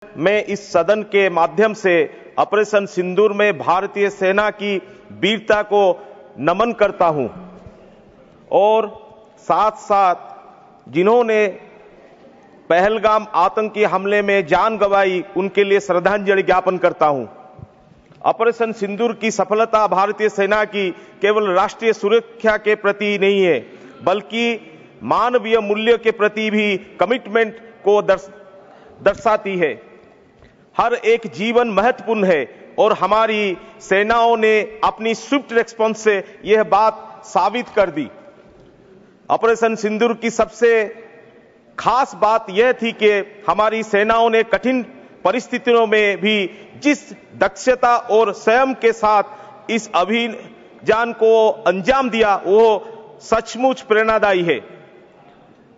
मैं इस सदन के माध्यम से ऑपरेशन सिंदूर में भारतीय सेना की वीरता को नमन करता हूं और साथ साथ जिन्होंने पहलगाम आतंकी हमले में जान गंवाई उनके लिए श्रद्धांजलि ज्ञापन करता हूं। ऑपरेशन सिंदूर की सफलता भारतीय सेना की केवल राष्ट्रीय सुरक्षा के प्रति नहीं है, बल्कि मानवीय मूल्य के प्रति भी कमिटमेंट को दर्शाती है। हर एक जीवन महत्वपूर्ण है और हमारी सेनाओं ने अपनी स्विफ्ट रिस्पॉन्स से यह बात साबित कर दी। ऑपरेशन सिंदूर की सबसे खास बात यह थी कि हमारी सेनाओं ने कठिन परिस्थितियों में भी जिस दक्षता और संयम के साथ इस अभियान को अंजाम दिया, वो सचमुच प्रेरणादायी है।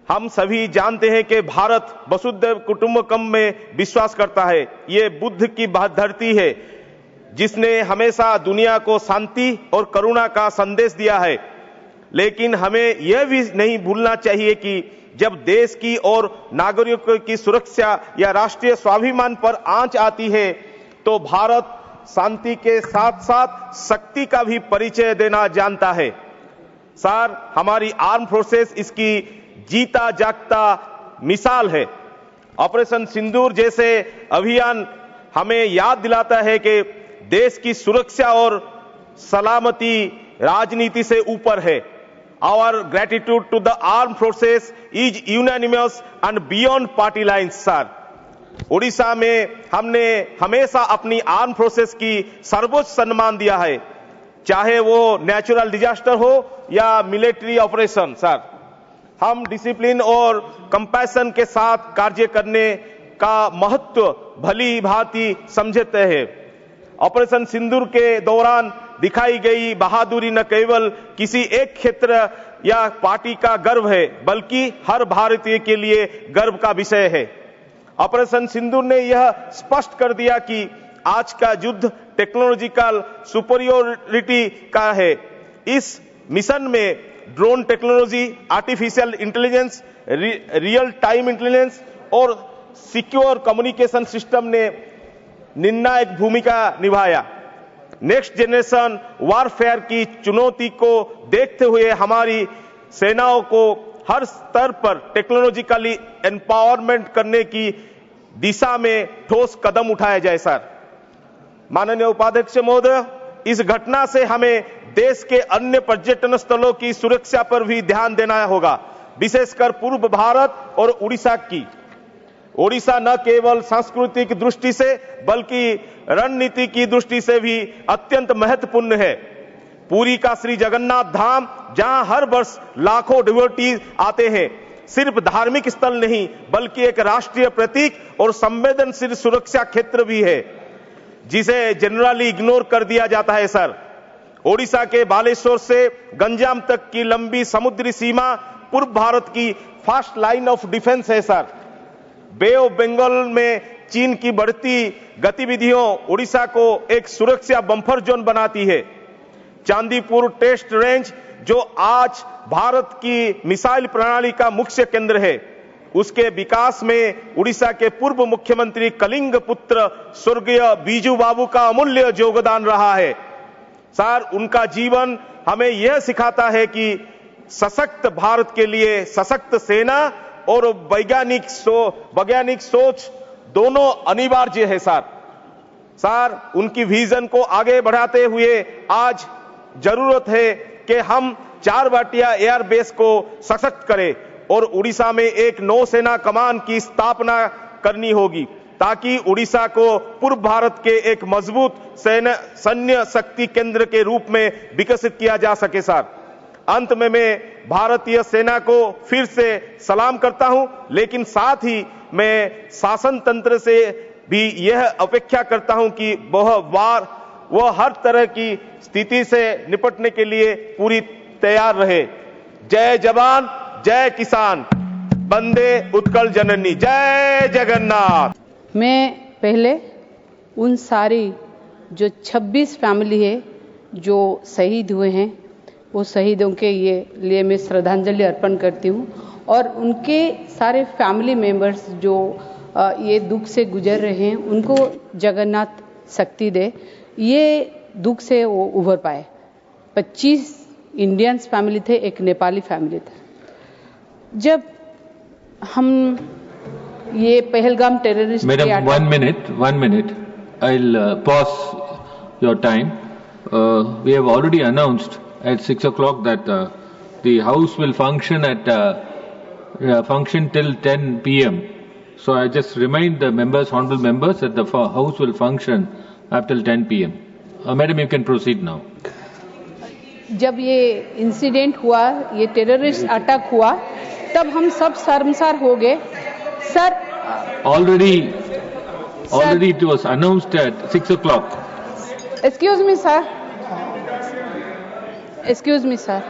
हम सभी जानते हैं कि भारत वसुधैव कुटुंबकम में विश्वास करता है। ये बुद्ध की धरती है जिसने हमेशा दुनिया को शांति और करुणा का संदेश दिया है। लेकिन हमें यह भी नहीं भूलना चाहिए कि जब देश की और नागरिकों की सुरक्षा या राष्ट्रीय स्वाभिमान पर आंच आती है, तो भारत शांति के साथ साथ शक्ति का भी परिचय देना जानता है। सर, हमारी आर्म फोर्सेस इसकी जीता जागता मिसाल है। ऑपरेशन सिंदूर जैसे अभियान हमें याद दिलाता है कि देश की सुरक्षा और सलामती राजनीति से ऊपर है। Our gratitude to the armed forces is unanimous and beyond party lines, sir. Odisha में हमने हमेशा अपनी आर्म फोर्सेस की सर्वोच्च सम्मान दिया है, चाहे वो नेचुरल डिजास्टर हो या मिलिट्री ऑपरेशन। सर, हम डिसिप्लिन और कंपैशन के साथ कार्य करने का महत्व भली भांति समझते हैं। ऑपरेशन सिंदूर के दौरान दिखाई गई बहादुरी न केवल किसी एक क्षेत्र या पार्टी का गर्व है, बल्कि हर भारतीय के लिए गर्व का विषय है। ऑपरेशन सिंदूर ने यह स्पष्ट कर दिया कि आज का युद्ध टेक्नोलॉजिकल सुपरियोरिटी का है। इस मिशन में drone technology, artificial intelligence, real time intelligence और सिक्योर कम्युनिकेशन सिस्टम ने निर्णायक भूमिका निभाया। नेक्स्ट जनरेशन वॉरफेयर की चुनौती को देखते हुए हमारी सेनाओं को हर स्तर पर टेक्नोलॉजिकली एम्पावरमेंट करने की दिशा में ठोस कदम उठाया जाए। सर, माननीय उपाध्यक्ष महोदय, इस घटना से हमें देश के अन्य पर्यटन स्थलों की सुरक्षा पर भी ध्यान देना होगा, विशेषकर पूर्व भारत और उड़ीसा की। ओडिशा न केवल सांस्कृतिक दृष्टि से बल्कि रणनीति की दृष्टि से भी अत्यंत महत्वपूर्ण है। पुरी का श्री जगन्नाथ धाम, जहां हर वर्ष लाखों डिवोटीज आते हैं, सिर्फ धार्मिक स्थल नहीं बल्कि एक राष्ट्रीय प्रतीक और संवेदनशील सुरक्षा क्षेत्र भी है, जिसे जनरली इग्नोर कर दिया जाता है। सर, ओडिशा के बालेश्वर से गंजाम तक की लंबी समुद्री सीमा पूर्व भारत की फर्स्ट लाइन ऑफ डिफेंस है। सर, बे ऑफ बंगाल में चीन की बढ़ती गतिविधियों ओडिशा को एक सुरक्षा बम्फर जोन बनाती है। चांदीपुर टेस्ट रेंज, जो आज भारत की मिसाइल प्रणाली का मुख्य केंद्र है, उसके विकास में उड़ीसा के पूर्व मुख्यमंत्री कलिंग पुत्र स्वर्गीय बीजू बाबू का अमूल्य योगदान रहा है। सर, उनका जीवन हमें यह सिखाता है कि सशक्त भारत के लिए सशक्त सेना और वैज्ञानिक सोच दोनों अनिवार्य है। सर, उनकी विजन को आगे बढ़ाते हुए आज जरूरत है कि हम 4 भाटिया एयरबेस को सशक्त करें और उड़ीसा में एक नौसेना कमान की स्थापना करनी होगी, ताकि उड़ीसा को पूर्व भारत के एक मजबूत सैन्य शक्ति केंद्र के रूप में विकसित किया जा सके। सर, अंत में मैं भारतीय सेना को फिर से सलाम करता हूं, लेकिन साथ ही मैं शासन तंत्र से भी यह अपेक्षा करता हूं कि वह हर तरह की स्थिति से निपटने के लिए पूरी तैयार रहे। जय जवान, जय किसान, वंदे उत्कल जननी, जय जगन्नाथ। मैं पहले उन सारी जो 26 फैमिली है जो शहीद हुए हैं, वो शहीदों के लिए मैं श्रद्धांजलि अर्पण करती हूँ, और उनके सारे फैमिली मेंबर्स जो ये दुख से गुजर रहे हैं, उनको जगन्नाथ शक्ति दे, ये दुख से वो उभर पाए। 25 इंडियंस फैमिली थे, एक नेपाली फैमिली था। जब हम ये Pahalgam terrorist, madam 1 minute, I'll pause your time. We have already announced at 6 o'clock that the house will function till 10 p.m. So I just remind the members, honorable members, that the house will function up till 10 p.m. Madam, you can proceed now. जब ये incident हुआ, ये terrorist attack हुआ, तब हम सब शर्मसार हो गए sir. Already it was announced at 6 o'clock. Excuse me, sir. Excuse me, sir.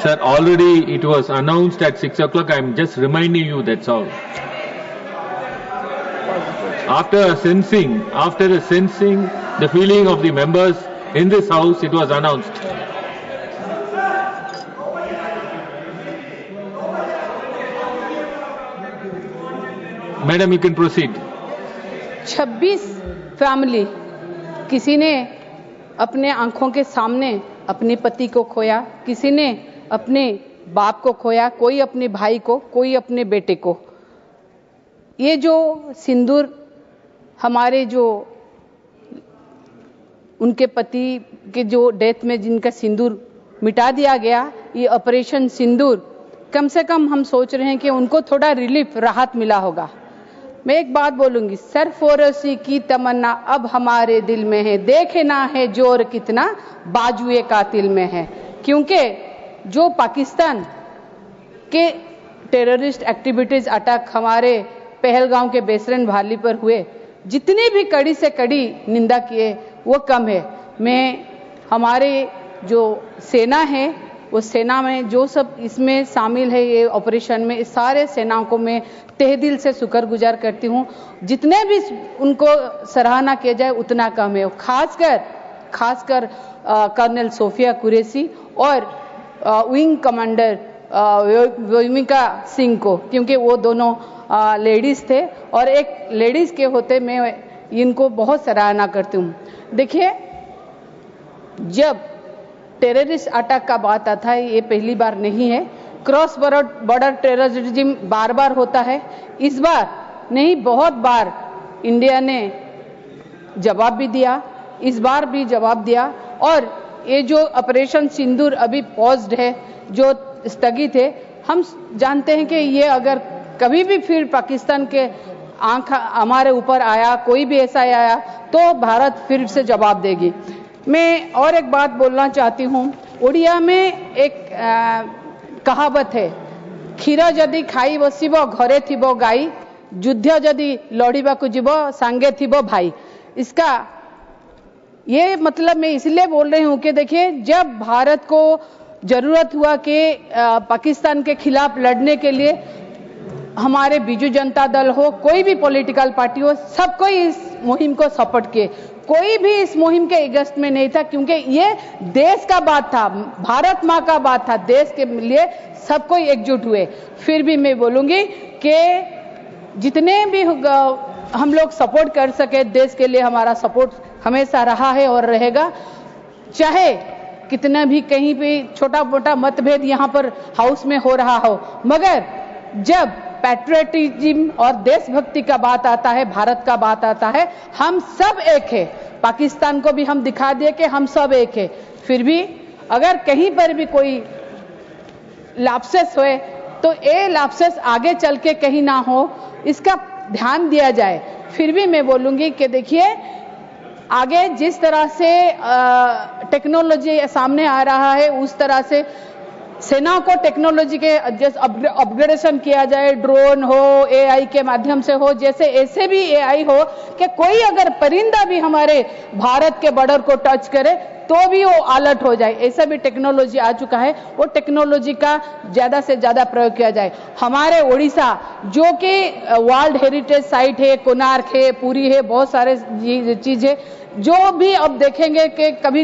Sir, already it was announced at 6 o'clock. I am just reminding you, that's all. After sensing the feeling of the members in this house, it was announced. Madam, you can proceed. 26 family, किसी ने अपने आंखों के सामने अपने पति को खोया, किसी ने अपने बाप को खोया, कोई अपने भाई को, कोई अपने बेटे को। ये जो सिंदूर हमारे जो उनके पति के जो डेथ में जिनका सिंदूर मिटा दिया गया, ये ऑपरेशन सिंदूर, कम से कम हम सोच रहे हैं कि उनको थोड़ा रिलीफ, राहत मिला होगा। मैं एक बात बोलूंगी, सरफरोशी की तमन्ना अब हमारे दिल में है, देखे ना है जोर कितना बाजुए कातिल में है। क्योंकि जो पाकिस्तान के टेररिस्ट एक्टिविटीज अटैक हमारे पहलगाम के बेसरन वैली पर हुए, जितनी भी कड़ी से कड़ी निंदा किए वो कम है। मैं हमारे जो सेना है, वो सेना में जो सब इसमें शामिल है ये ऑपरेशन में, इस सारे सेनाओं को मैं तहे दिल से शुक्रगुजार करती हूँ। जितने भी उनको सराहना किया जाए उतना कम है। खासकर कर्नल सोफिया कुरैशी और विंग कमांडर व्योमिका सिंह को, क्योंकि वो दोनों लेडीज थे और एक लेडीज के होते मैं इनको बहुत सराहना करती हूँ। देखिए, जब टेररिस्ट अटैक का बात आता है, ये पहली बार नहीं है। क्रॉस बॉर्डर टेररिज्म बार बार होता है। इस बार नहीं, बहुत बार इंडिया ने जवाब भी दिया, इस बार भी जवाब दिया। और ये जो ऑपरेशन सिंदूर अभी पॉज्ड है, जो स्थगित है, हम जानते हैं कि ये अगर कभी भी फिर पाकिस्तान के आंख हमारे ऊपर आया, कोई भी ऐसा आया, तो भारत फिर से जवाब देगी। मैं और एक बात बोलना चाहती हूँ। उड़िया में एक कहावत है, क्षीर जदि खाई बसिबो घरे थिबो गाई, युद्ध जदि लड़िबाकु जीवो सांगे थिबो भाई। इसका ये मतलब मैं इसलिए बोल रही हूँ कि देखिए, जब भारत को जरूरत हुआ कि पाकिस्तान के खिलाफ लड़ने के लिए हमारे बीजू जनता दल हो, कोई भी पॉलिटिकल पार्टी हो, सब कोई इस मुहिम को सपोर्ट किए। कोई भी इस मुहिम के अगेंस्ट में नहीं था, क्योंकि ये देश का बात था, भारत माँ का बात था। देश के लिए सब कोई एकजुट हुए। फिर भी मैं बोलूंगी कि जितने भी हम लोग सपोर्ट कर सके, देश के लिए हमारा सपोर्ट हमेशा रहा है और रहेगा। चाहे कितना भी कहीं पे छोटा मोटा मतभेद यहाँ पर हाउस में हो रहा हो, मगर जब पैट्रियटिज्म और देशभक्ति का बात आता है, भारत का बात आता है, हम सब एक है। पाकिस्तान को भी हम दिखा दिए कि हम सब एक है। फिर भी अगर कहीं पर भी कोई लैप्सेस होए, तो ये लैप्सेस आगे चल के कहीं ना हो, इसका ध्यान दिया जाए। फिर भी मैं बोलूंगी कि देखिए, आगे जिस तरह से टेक्नोलॉजी सामने आ रहा है, उस तरह से सेना को टेक्नोलॉजी के अपग्रेडेशन किया जाए। ड्रोन हो, एआई के माध्यम से हो, जैसे ऐसे भी एआई हो कि कोई अगर परिंदा भी हमारे भारत के बॉर्डर को टच करे तो भी वो अलर्ट हो जाए, ऐसा भी टेक्नोलॉजी आ चुका है। वो टेक्नोलॉजी का ज्यादा से ज्यादा प्रयोग किया जाए। हमारे ओडिशा जो कि वर्ल्ड हेरिटेज साइट है, कोणार्क है, पुरी है, बहुत सारे चीज है, जो भी अब देखेंगे कि कभी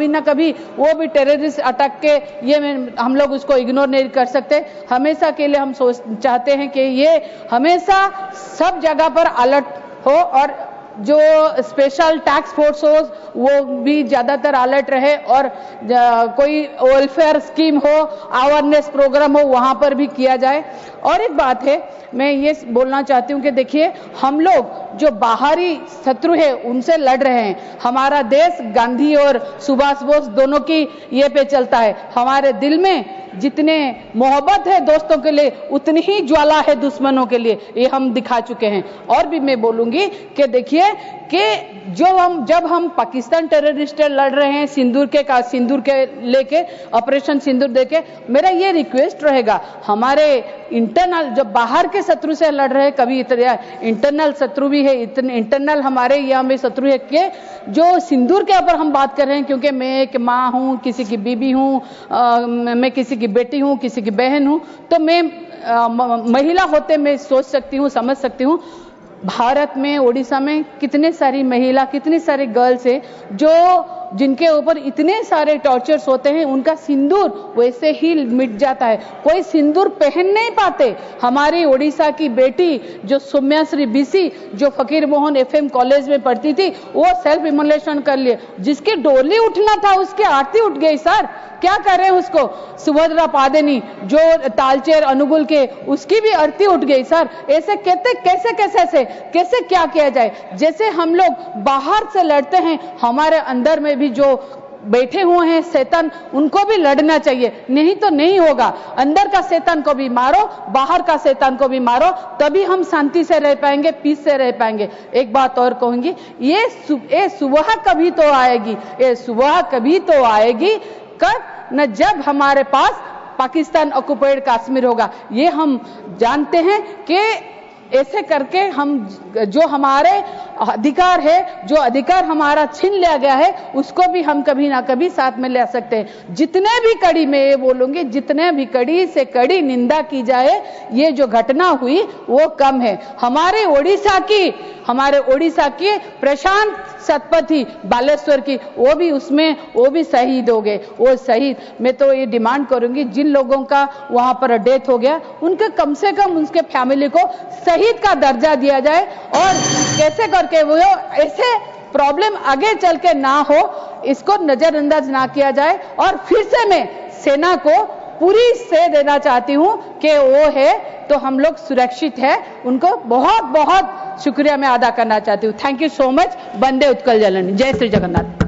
ना कभी वो भी टेररिस्ट अटैक के ये हम लोग उसको इग्नोर नहीं कर सकते। हमेशा के लिए हम चाहते हैं कि ये हमेशा सब जगह पर अलर्ट हो और जो स्पेशल टास्क फोर्स हो वो भी ज्यादातर अलर्ट रहे और कोई वेलफेयर स्कीम हो, अवेयरनेस प्रोग्राम हो, वहां पर भी किया जाए। और एक बात है, मैं ये बोलना चाहती हूँ कि देखिए, हम लोग जो बाहरी शत्रु है उनसे लड़ रहे हैं। हमारा देश गांधी और सुभाष बोस दोनों की ये पे चलता है। हमारे दिल में जितने मोहब्बत है दोस्तों के लिए, उतनी ही ज्वाला है दुश्मनों के लिए, ये हम दिखा चुके हैं। और भी मैं बोलूंगी कि देखिए कि जब हम पाकिस्तान टेररिस्ट लड़ रहे हैं सिंदूर के लेके, ऑपरेशन सिंदूर देके, मेरा ये रिक्वेस्ट रहेगा, हमारे इंटरनल जब बाहर के शत्रु से लड़ रहे हैं, कभी इंटरनल शत्रु भी है, इंटरनल हमारे यहाँ में शत्रु है कि जो सिंदूर के ऊपर हम बात कर रहे हैं, क्योंकि मैं एक माँ हूँ, किसी की बीबी हूँ, मैं किसी की बेटी हूँ, किसी की बहन हूँ, तो मैं महिला होते मैं सोच सकती हूँ, समझ सकती हूँ भारत में, ओडिशा में कितने सारी महिला, कितने सारे गर्ल्स है जिनके ऊपर इतने सारे टॉर्चर्स होते हैं, उनका सिंदूर वैसे ही मिट जाता है, कोई सिंदूर पहन नहीं पाते। हमारी ओडिशा की बेटी जो सौम्याश्री बीसी, जो फकीर मोहन FM कॉलेज में पढ़ती थी, वो सेल्फ इमोलेशन कर लिए। जिसकी डोली उठना था उसकी आरती उठ गई। सर क्या करें उसको? सुभद्रा पादेनी जो तालचेर अनुगुल के, उसकी भी आरती उठ गई। सर ऐसे कैसे क्या किया जाए? जैसे हम लोग बाहर से लड़ते हैं, हमारे अंदर में भी जो बैठे हुए हैं शैतान, उनको भी लड़ना चाहिए, नहीं तो नहीं होगा। अंदर का शैतान को भी मारो, बाहर का शैतान को भी मारो, तभी हम शांति से रह पाएंगे, पीस से रह पाएंगे। एक बात और कहूंगी, ये सुबह कभी तो आएगी, ये सुबह कभी तो आएगी कब न जब हमारे पास पाकिस्तान ऑक्युपाइड कश्मीर होगा। ये हम जानते हैं कि ऐसे करके हम जो हमारे अधिकार है, जो अधिकार हमारा छीन लिया गया है, उसको भी हम कभी ना कभी साथ में ले सकते हैं। जितने भी कड़ी, मैं ये बोलूंगी, जितने भी कड़ी से कड़ी निंदा की जाए, ये जो घटना हुई वो कम है। हमारे ओडिशा की प्रशांत सतपथी बालेश्वर की, वो भी शहीद हो गए। वो शहीद, मैं तो ये डिमांड करूंगी, जिन लोगों का वहां पर डेथ हो गया, उनके कम से कम उनके फैमिली को शहीद का दर्जा दिया जाए, और कैसे करके वो ऐसे प्रॉब्लम आगे चल के ना हो, इसको नजरअंदाज ना किया जाए। और फिर से मैं सेना को पूरी से देना चाहती हूं कि वो है तो हम लोग सुरक्षित है। उनको बहुत बहुत शुक्रिया मैं अदा करना चाहती हूँ। Thank you so much. Vande Utkal Janani. जय श्री जगन्नाथ।